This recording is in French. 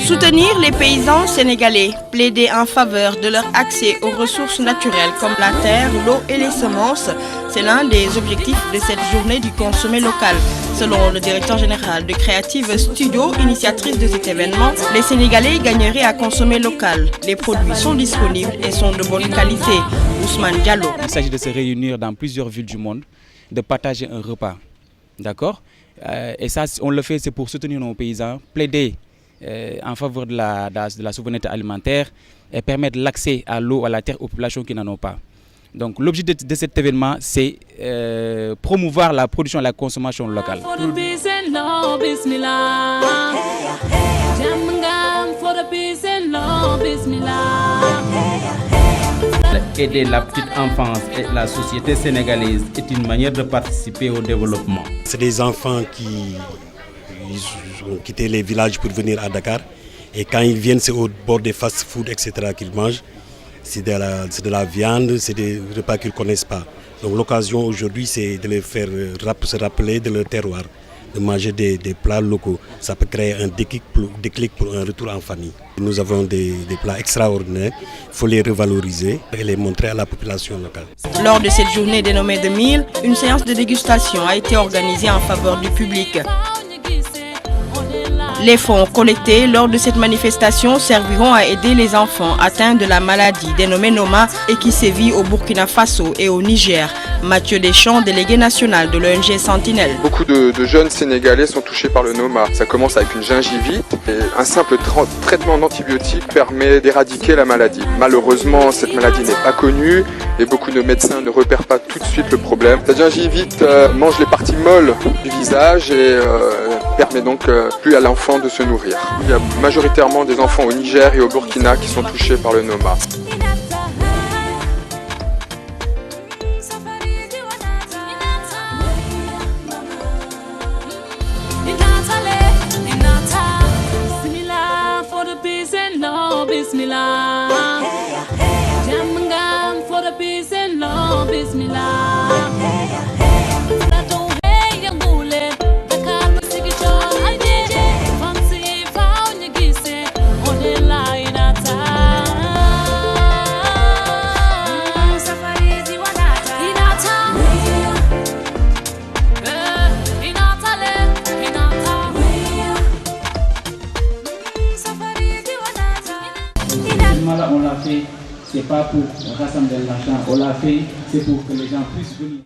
Soutenir les paysans sénégalais, plaider en faveur de leur accès aux ressources naturelles comme la terre, l'eau et les semences, c'est l'un des objectifs de cette journée du consommé local. Selon le directeur général de Creative Studio, initiatrice de cet événement, les Sénégalais gagneraient à consommer local. Les produits sont disponibles et sont de bonne qualité. Ousmane Diallo. Il s'agit de se réunir dans plusieurs villes du monde, de partager un repas. D'accord ? Et ça, on le fait, c'est pour soutenir nos paysans, plaider en faveur de la souveraineté alimentaire et permettre l'accès à l'eau, à la terre aux populations qui n'en ont pas. Donc l'objectif de cet événement, c'est promouvoir la production et la consommation locale. Aider la petite enfance et la société sénégalaise est une manière de participer au développement. C'est des enfants qui ont quitté les villages pour venir à Dakar et quand ils viennent, c'est au bord des fast-food, etc. qu'ils mangent. C'est de la viande, c'est des repas qu'ils ne connaissent pas. Donc l'occasion aujourd'hui, c'est de les faire se rappeler de leur terroir, de manger des plats locaux. Ça peut créer un déclic pour un retour en famille. Nous avons des plats extraordinaires, il faut les revaloriser et les montrer à la population locale. Lors de cette journée dénommée de Mille, une séance de dégustation a été organisée en faveur du public. Les fonds collectés lors de cette manifestation serviront à aider les enfants atteints de la maladie dénommée Noma et qui sévit au Burkina Faso et au Niger. Mathieu Deschamps, délégué national de l'ONG Sentinelle. Beaucoup de jeunes Sénégalais sont touchés par le Noma. Ça commence avec une gingivite et un simple traitement d'antibiotiques permet d'éradiquer la maladie. Malheureusement, cette maladie n'est pas connue et beaucoup de médecins ne repèrent pas tout de suite le problème. La gingivite mange les parties molles du visage et permet donc plus à l'enfant de se nourrir. Il y a majoritairement des enfants au Niger et au Burkina qui sont touchés par le Noma. On l'a fait, c'est pas pour rassembler l'argent, on l'a fait, c'est pour que les gens puissent venir.